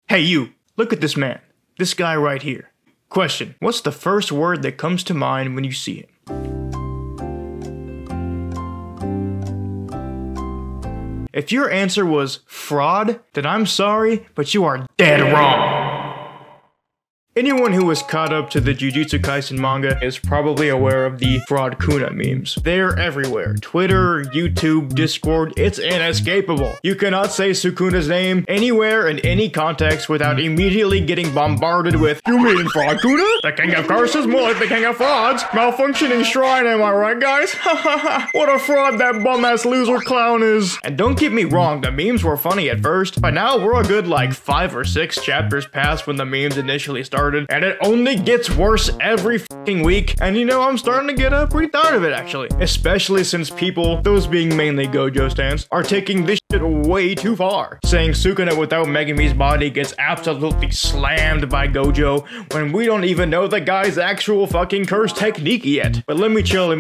Hey you, look at this man. This guy right here. Question, what's the first word that comes to mind when you see him? If your answer was fraud, then I'm sorry, but you are dead wrong. Anyone who is caught up to the Jujutsu Kaisen manga is probably aware of the fraud Kuna memes. They're everywhere. Twitter, YouTube, Discord, it's inescapable. You cannot say Sukuna's name anywhere in any context without immediately getting bombarded with, "You mean fraud Kuna? The king of curses, more like the king of frauds. Malfunctioning shrine, am I right, guys? What a fraud that bum-ass loser clown is." And don't get me wrong, the memes were funny at first, but now we're a good like 5 or 6 chapters past when the memes initially started. And it only gets worse every fucking week. And you know, I'm starting to get pretty tired of it actually. Especially since people, those being mainly Gojo stans, are taking this shit way too far. Saying Sukuna without Megami's body gets absolutely slammed by Gojo when we don't even know the guy's actual fucking curse technique yet. But let me chill.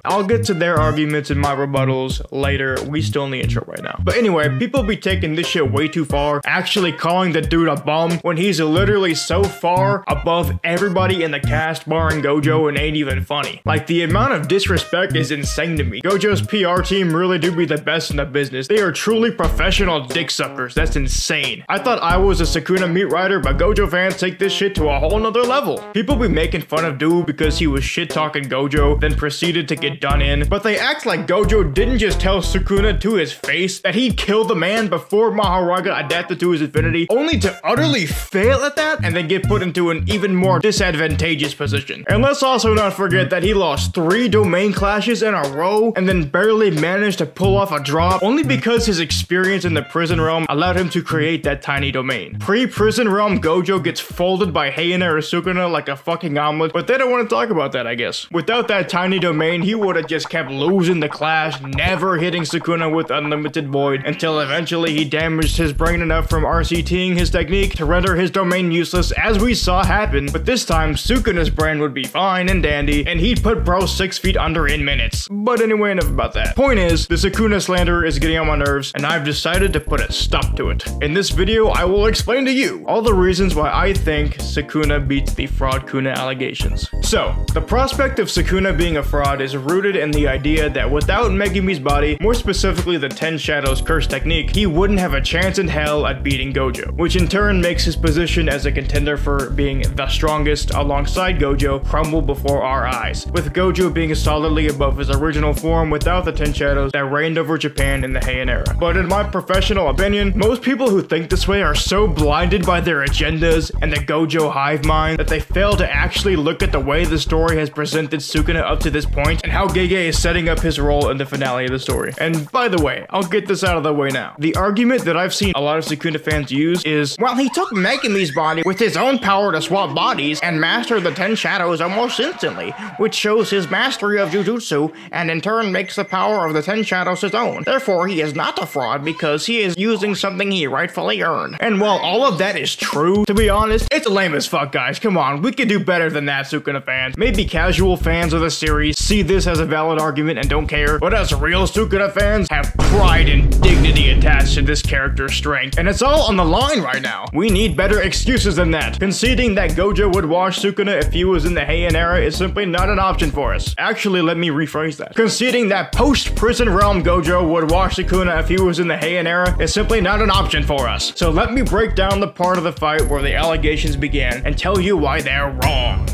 I'll get to their arguments and my rebuttals later. We still in the intro right now. But anyway, people be taking this shit way too far, actually calling the dude a bum when he's literally so far above everybody in the cast barring Gojo and ain't even funny. Like, the amount of disrespect is insane to me. Gojo's PR team really do be the best in the business. They are truly professional dick suckers. That's insane. I thought I was a Sukuna meat writer, but Gojo fans take this shit to a whole nother level. People be making fun of dude because he was shit talking Gojo, then proceeded to get done in, but they act like Gojo didn't just tell Sukuna to his face that he'd kill the man before Mahoraga adapted to his infinity, only to utterly fail at that and then get put into an even more disadvantageous position. And let's also not forget that he lost 3 domain clashes in a row and then barely managed to pull off a drop only because his experience in the prison realm allowed him to create that tiny domain. Pre-prison realm Gojo gets folded by Heian or Sukuna like a fucking omelet, but they don't want to talk about that, I guess. Without that tiny domain, he would have just kept losing the clash, never hitting Sukuna with unlimited void, until eventually he damaged his brain enough from RCTing his technique to render his domain useless, as we saw happen. But this time, Sukuna's brain would be fine and dandy, and he'd put bro 6 feet under in minutes. But anyway, enough about that. Point is, the Sukuna slander is getting on my nerves, and I've decided to put a stop to it. In this video, I will explain to you all the reasons why I think Sukuna beats the fraud Kuna allegations. So, the prospect of Sukuna being a fraud is rooted in the idea that without Megami's body, more specifically the 10 Shadows curse technique, he wouldn't have a chance in hell at beating Gojo, which in turn makes his position as a contender for being the strongest alongside Gojo crumble before our eyes, with Gojo being solidly above his original form without the 10 Shadows that reigned over Japan in the Heian era. But in my professional opinion, most people who think this way are so blinded by their agendas and the Gojo hive mind that they fail to actually look at the way the story has presented Sukuna up to this point and how Gege is setting up his role in the finale of the story. And by the way, I'll get this out of the way now. The argument that I've seen a lot of Sukuna fans use is, well, he took Megami's body with his own power to swap bodies and master the 10 Shadows almost instantly, which shows his mastery of Jujutsu and in turn makes the power of the 10 Shadows his own. Therefore, he is not a fraud because he is using something he rightfully earned. And while all of that is true, to be honest, it's lame as fuck, guys. Come on, we could do better than that, Sukuna fans. Maybe casual fans of the series see this as a valid argument and don't care, but us real Sukuna fans have pride and dignity attached to this character's strength, and it's all on the line right now. We need better excuses than that. Conceding that Gojo would wash Sukuna if he was in the Heian era is simply not an option for us. Actually, let me rephrase that. Conceding that post-prison realm Gojo would wash Sukuna if he was in the Heian era is simply not an option for us. So let me break down the part of the fight where the allegations began and tell you why they're wrong.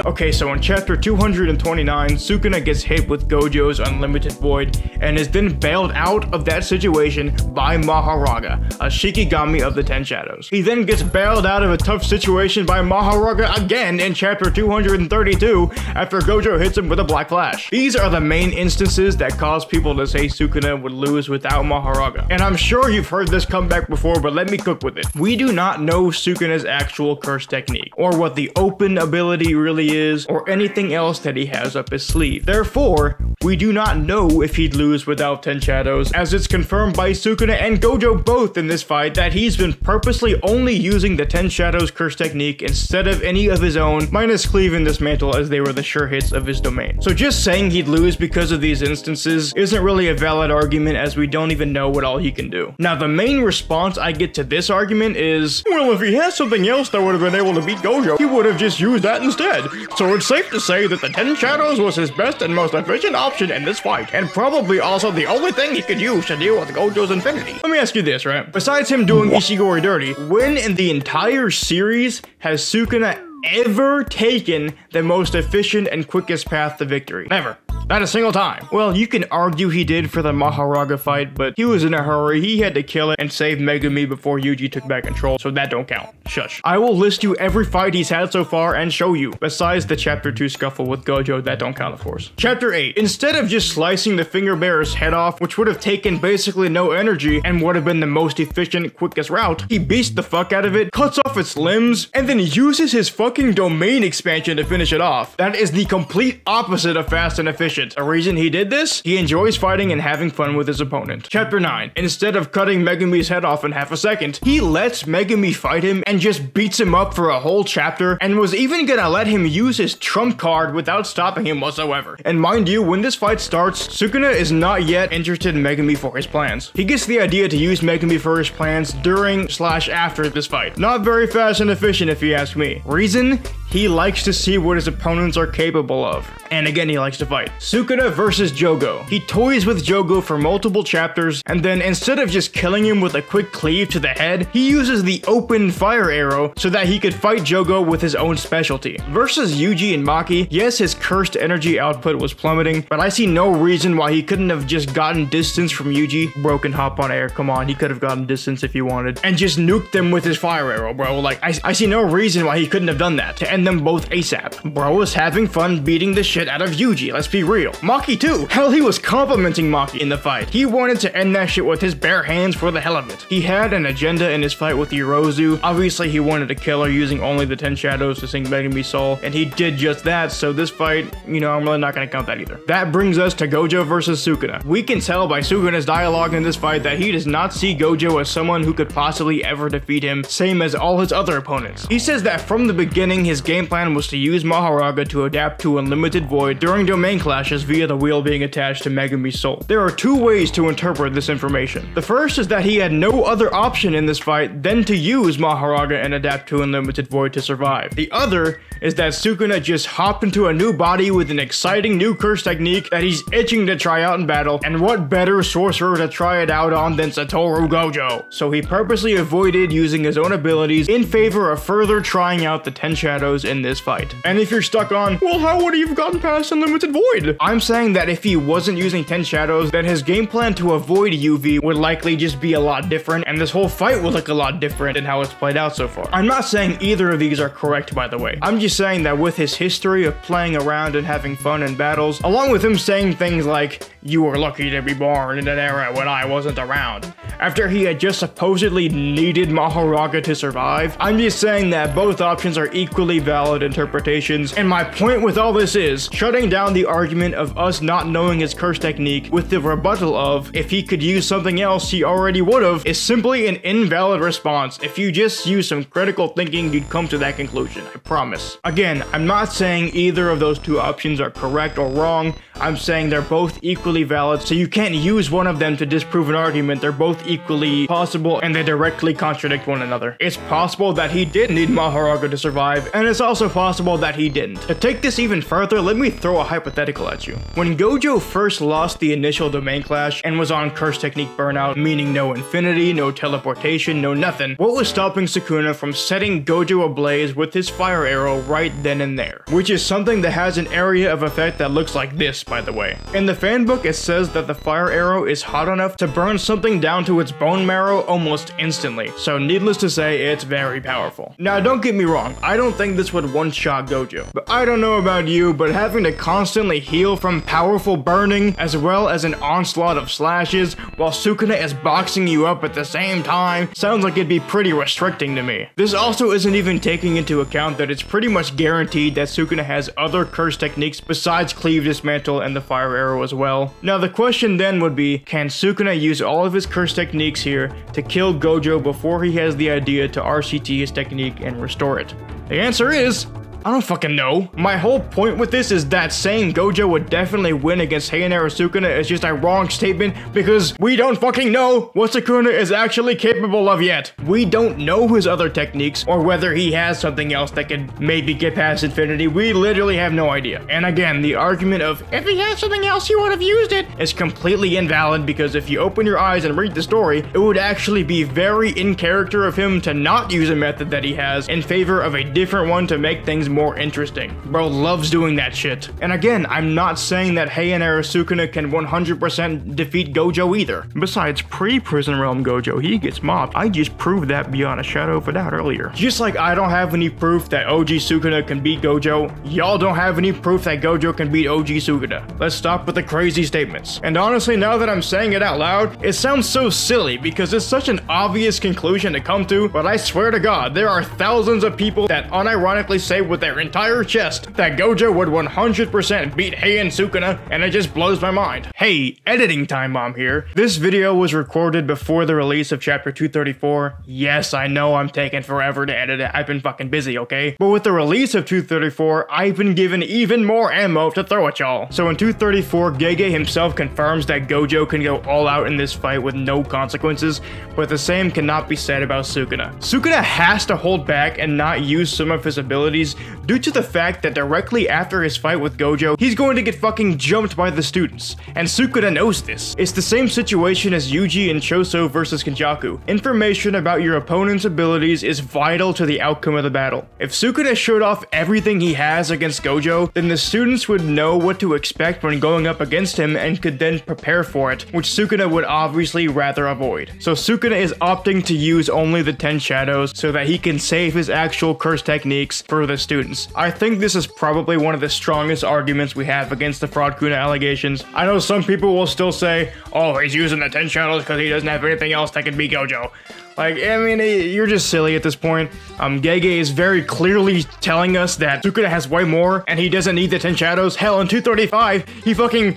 Okay, so in chapter 229, Sukuna gets hit with Gojo's unlimited void and is then bailed out of that situation by Mahoraga, a Shikigami of the 10 Shadows. He then gets bailed out of a tough situation by Mahoraga again in chapter 232 after Gojo hits him with a black flash. These are the main instances that cause people to say Sukuna would lose without Mahoraga. And I'm sure you've heard this comeback before, but let me cook with it. We do not know Sukuna's actual curse technique, or what the open ability really is, or anything else that he has up his sleeve. Therefore, We do not know if he'd lose without 10 shadows, as it's confirmed by Sukuna and Gojo both in this fight that he's been purposely only using the 10 shadows curse technique instead of any of his own, minus Cleave and Dismantle as they were the sure hits of his domain. So just saying he'd lose because of these instances isn't really a valid argument, as we don't even know what all he can do. Now the main response I get to this argument is, well, if he has something else that would have been able to beat Gojo, he would have just used that instead. So it's safe to say that the 10 shadows was his best and most efficient option in this fight, and probably also the only thing he could use to deal with Gojo's infinity. Let me ask you this, right? Besides him doing Ishigori dirty, when in the entire series has Sukuna ever taken the most efficient and quickest path to victory? Never. Not a single time. Well, you can argue he did for the Mahoraga fight, but he was in a hurry. He had to kill it and save Megumi before Yuji took back control, so that don't count. Shush. I will list you every fight he's had so far and show you, besides the chapter 2 scuffle with Gojo. That don't count, of course. Chapter 8. Instead of just slicing the finger bearer's head off, which would have taken basically no energy and would have been the most efficient, quickest route, he beats the fuck out of it, cuts off its limbs, and then uses his fucking domain expansion to finish it off. That is the complete opposite of fast and efficient. A reason he did this? He enjoys fighting and having fun with his opponent. Chapter 9. Instead of cutting Megumi's head off in half a second, he lets Megumi fight him and just beats him up for a whole chapter, and was even gonna let him use his trump card without stopping him whatsoever. And mind you, when this fight starts, Sukuna is not yet interested in Megumi for his plans. He gets the idea to use Megumi for his plans during/after this fight. Not very fast and efficient if you ask me. Reason? He likes to see what his opponents are capable of. And again, he likes to fight. Sukuna versus Jogo. He toys with Jogo for multiple chapters, and then instead of just killing him with a quick cleave to the head, he uses the open fire arrow so that he could fight Jogo with his own specialty. Versus Yuji and Maki, yes, his cursed energy output was plummeting, but I see no reason why he couldn't have just gotten distance from Yuji. Broken hop on air, come on, he could have gotten distance if he wanted, and just nuked them with his fire arrow, bro. Like, I see no reason why he couldn't have done that to end them both ASAP. Bro was having fun beating the shit out of Yuji, let's be real. Maki too. Hell, he was complimenting Maki in the fight. He wanted to end that shit with his bare hands for the hell of it. He had an agenda in his fight with Yorozu. Obviously, he wanted to kill her using only the 10 shadows to sink Megumi's soul, and he did just that, so this fight, you know, I'm really not gonna count that either. That brings us to Gojo versus Sukuna. We can tell by Sukuna's dialogue in this fight that he does not see Gojo as someone who could possibly ever defeat him, same as all his other opponents. He says that from the beginning, his game plan was to use Mahoraga to adapt to Unlimited Void during domain clashes via the wheel being attached to Megumi's soul. There are two ways to interpret this information. The first is that he had no other option in this fight than to use Mahoraga and adapt to Unlimited Void to survive. The other is that Sukuna just hopped into a new body with an exciting new curse technique that he's itching to try out in battle, and what better sorcerer to try it out on than Satoru Gojo? So he purposely avoided using his own abilities in favor of further trying out the 10 shadows in this fight. And if you're stuck on, well, how would he have gotten past Unlimited Void? I'm saying that if he wasn't using 10 shadows, then his game plan to avoid UV would likely just be a lot different, and this whole fight would look a lot different in how it's played out so far. I'm not saying either of these are correct, by the way. I'm just saying that with his history of playing around and having fun in battles, along with him saying things like, "You were lucky to be born in an era when I wasn't around," after he had just supposedly needed Mahoraga to survive, I'm just saying that both options are equally valid interpretations, and my point with all this is shutting down the argument of us not knowing his curse technique with the rebuttal of, if he could use something else he already would've, is simply an invalid response. If you just use some critical thinking, you'd come to that conclusion, I promise. Again, I'm not saying either of those two options are correct or wrong, I'm saying they're both equally valid, so you can't use one of them to disprove an argument. They're both equally possible, and they directly contradict one another. It's possible that he did need Mahoraga to survive, and it's also possible that he didn't. To take this even further, let me throw a hypothetical at you. When Gojo first lost the initial domain clash and was on curse technique burnout, meaning no infinity, no teleportation, no nothing, what was stopping Sukuna from setting Gojo ablaze with his fire arrow right then and there? Which is something that has an area of effect that looks like this, by the way. In the fan book, it says that the fire arrow is hot enough to burn something down to to its bone marrow almost instantly, so needless to say, it's very powerful. Now don't get me wrong, I don't think this would one-shot Gojo, but I don't know about you, but having to constantly heal from powerful burning as well as an onslaught of slashes while Sukuna is boxing you up at the same time sounds like it'd be pretty restricting to me. This also isn't even taking into account that it's pretty much guaranteed that Sukuna has other curse techniques besides Cleave Dismantle and the Fire Arrow as well. Now the question then would be, can Sukuna use all of his curse techniques here to kill Gojo before he has the idea to RCT his technique and restore it? The answer is, I don't fucking know. My whole point with this is that saying Gojo would definitely win against Heian-era Sukuna is just a wrong statement because we don't fucking know what Sukuna is actually capable of yet. We don't know his other techniques or whether he has something else that could maybe get past infinity. We literally have no idea. And again, the argument of if he had something else he would have used it is completely invalid because if you open your eyes and read the story, it would actually be very in character of him to not use a method that he has in favor of a different one to make things more interesting. Bro loves doing that shit. And again, I'm not saying that Heian-era Sukuna can 100% defeat Gojo either. Besides, pre-Prison Realm Gojo, he gets mobbed. I just proved that beyond a shadow of a doubt earlier. Just like I don't have any proof that OG Sukuna can beat Gojo, y'all don't have any proof that Gojo can beat OG Sukuna. Let's stop with the crazy statements. And honestly, now that I'm saying it out loud, it sounds so silly because it's such an obvious conclusion to come to, but I swear to God, there are thousands of people that unironically say with their entire chest that Gojo would 100% beat Heian Sukuna, and it just blows my mind. Hey, editing time bomb here. This video was recorded before the release of chapter 234. Yes, I know I'm taking forever to edit it. I've been fucking busy, okay? But with the release of 234, I've been given even more ammo to throw at y'all. So in 234, Gege himself confirms that Gojo can go all out in this fight with no consequences, but the same cannot be said about Sukuna. Sukuna has to hold back and not use some of his abilities due to the fact that directly after his fight with Gojo, he's going to get fucking jumped by the students, and Sukuna knows this. It's the same situation as Yuji and Choso versus Kenjaku. Information about your opponent's abilities is vital to the outcome of the battle. If Sukuna showed off everything he has against Gojo, then the students would know what to expect when going up against him and could then prepare for it, which Sukuna would obviously rather avoid. So Sukuna is opting to use only the 10 shadows so that he can save his actual curse techniques for the students. I think this is probably one of the strongest arguments we have against the Fraud Kuna allegations. I know some people will still say, oh, he's using the 10 shadows because he doesn't have anything else that can beat Gojo. Like, I mean, you're just silly at this point. Gege is very clearly telling us that Sukuna has way more and he doesn't need the 10 shadows. Hell, in 235, he fucking...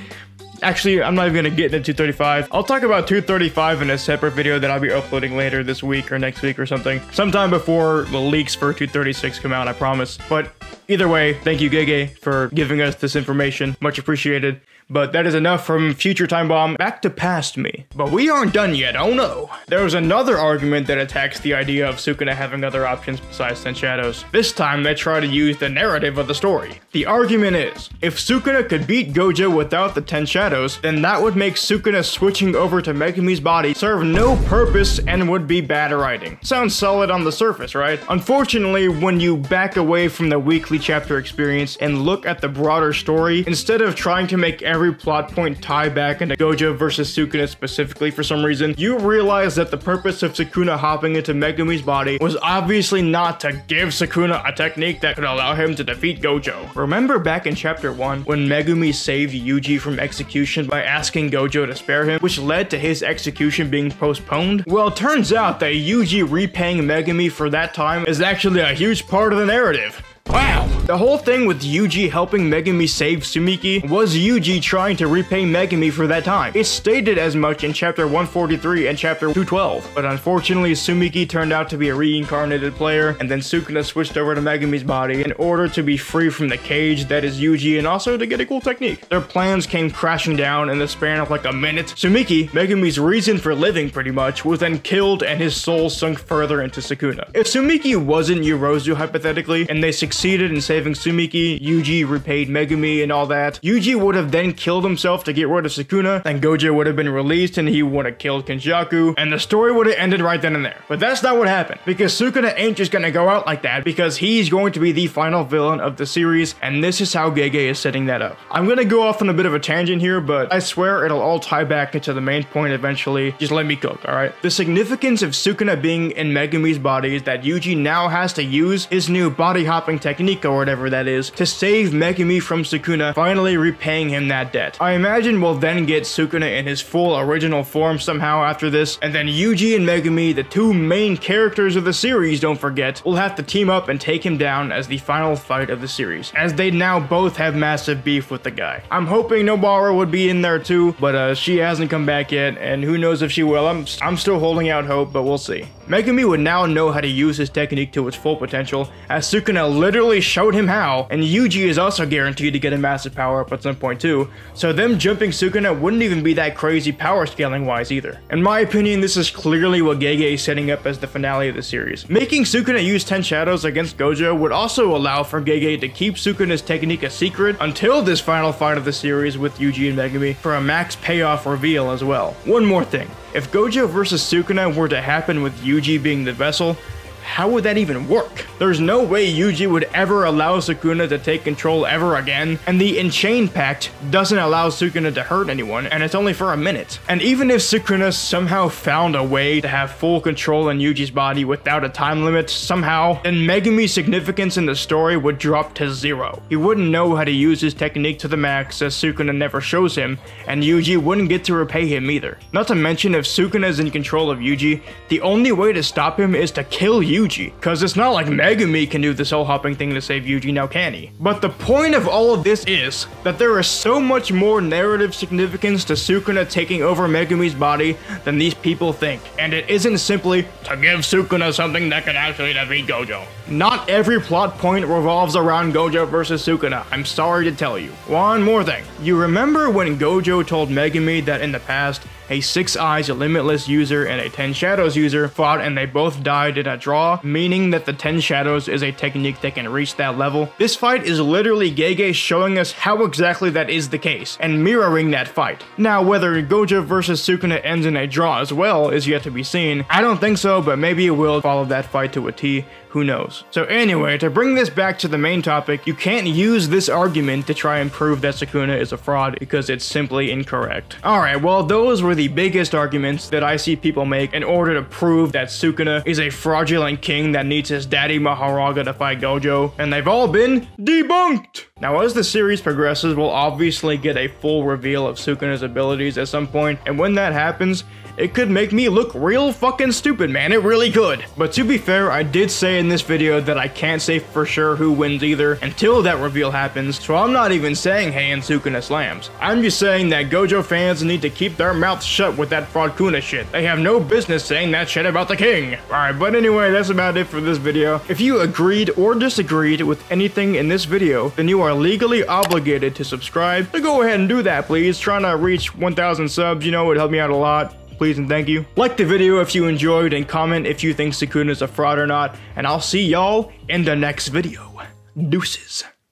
Actually, I'm not even gonna get into 235. I'll talk about 235 in a separate video that I'll be uploading later this week or next week or something. Sometime before the leaks for 236 come out, I promise. But either way, thank you, Gege, for giving us this information. Much appreciated. But that is enough from Future Time Bomb. Back to past me. But we aren't done yet, oh no. There was another argument that attacks the idea of Sukuna having other options besides 10 shadows. This time they try to use the narrative of the story. The argument is, if Sukuna could beat Gojo without the 10 shadows, then that would make Sukuna switching over to Megumi's body serve no purpose and would be bad writing. Sounds solid on the surface, right? Unfortunately, when you back away from the weekly chapter experience and look at the broader story, instead of trying to make every plot point tie back into Gojo versus Sukuna specifically for some reason, you realize that the purpose of Sukuna hopping into Megumi's body was obviously not to give Sukuna a technique that could allow him to defeat Gojo. Remember back in chapter 1 when Megumi saved Yuji from execution by asking Gojo to spare him, which led to his execution being postponed? Well, it turns out that Yuji repaying Megumi for that time is actually a huge part of the narrative. Wow! The whole thing with Yuji helping Megumi save Sumiki was Yuji trying to repay Megumi for that time. It stated as much in chapter 143 and chapter 212, but unfortunately Sumiki turned out to be a reincarnated player, and then Sukuna switched over to Megumi's body in order to be free from the cage that is Yuji and also to get a cool technique. Their plans came crashing down in the span of like a minute. Sumiki, Megumi's reason for living pretty much, was then killed and his soul sunk further into Sukuna. If Sumiki wasn't Yorozu hypothetically, and they succeeded in saving saving Sumiki, Yuji repaid Megumi and all that. Yuji would have then killed himself to get rid of Sukuna, then Gojo would have been released and he would have killed Kenjaku, and the story would have ended right then and there. But that's not what happened, because Sukuna ain't just gonna go out like that, because he's going to be the final villain of the series, and this is how Gege is setting that up. I'm gonna go off on a bit of a tangent here, but I swear it'll all tie back into the main point eventually. Just let me cook, alright? The significance of Sukuna being in Megumi's body is that Yuji now has to use his new body hopping technique or whatever that is to save Megumi from Sukuna, finally repaying him that debt. I imagine we'll then get Sukuna in his full original form somehow after this, and then Yuji and Megumi, the two main characters of the series, don't forget, will have to team up and take him down as the final fight of the series, as they now both have massive beef with the guy. I'm hoping Nobara would be in there too, but she hasn't come back yet, and who knows if she will. I'm still holding out hope, but we'll see. Megumi would now know how to use his technique to its full potential, as Sukuna literally showed him how, and Yuji is also guaranteed to get a massive power up at some point too, so them jumping Sukuna wouldn't even be that crazy power scaling wise either. In my opinion, this is clearly what Gege is setting up as the finale of the series. Making Sukuna use 10 shadows against Gojo would also allow for Gege to keep Sukuna's technique a secret until this final fight of the series with Yuji and Megumi for a max payoff reveal as well. One more thing. If Gojo versus Sukuna were to happen with Yuji being the vessel, how would that even work? There's no way Yuji would ever allow Sukuna to take control ever again, and the Enchain Pact doesn't allow Sukuna to hurt anyone, and it's only for a minute. And even if Sukuna somehow found a way to have full control in Yuji's body without a time limit somehow, then Megumi's significance in the story would drop to 0. He wouldn't know how to use his technique to the max, as Sukuna never shows him, and Yuji wouldn't get to repay him either. Not to mention, if Sukuna is in control of Yuji, the only way to stop him is to kill Yuji, cause it's not like Megumi can do the soul hopping thing to save Yuji, now can he? But the point of all of this is that there is so much more narrative significance to Sukuna taking over Megumi's body than these people think, and it isn't simply to give Sukuna something that can actually defeat Gojo. Not every plot point revolves around Gojo versus Sukuna, I'm sorry to tell you. One more thing. You remember when Gojo told Megumi that in the past, a 6 Eyes Limitless user and a 10 Shadows user fought and they both died in a draw, meaning that the 10 Shadows is a technique that can reach that level? This fight is literally Gege showing us how exactly that is the case, and mirroring that fight. Now, whether Gojo versus Sukuna ends in a draw as well is yet to be seen. I don't think so, but maybe it will follow that fight to a T. Who knows? So anyway, to bring this back to the main topic, you can't use this argument to try and prove that Sukuna is a fraud because it's simply incorrect. Alright, well those were the biggest arguments that I see people make in order to prove that Sukuna is a fraudulent king that needs his daddy Maharaga to fight Gojo, and they've all been debunked! Now as the series progresses, we'll obviously get a full reveal of Sukuna's abilities at some point, and when that happens, it could make me look real fucking stupid, man, it really could. But to be fair, I did say in this video that I can't say for sure who wins either until that reveal happens, so I'm not even saying Heian Sukuna slams. I'm just saying that Gojo fans need to keep their mouths shut with that fraud Kuna shit. They have no business saying that shit about the king. Alright, but anyway, that's about it for this video. If you agreed or disagreed with anything in this video, then you are legally obligated to subscribe. So go ahead and do that, please. Trying to reach 1,000 subs, you know, it would help me out a lot. Please and thank you. Like the video if you enjoyed, and comment if you think Sukuna is a fraud or not, and I'll see y'all in the next video. Deuces.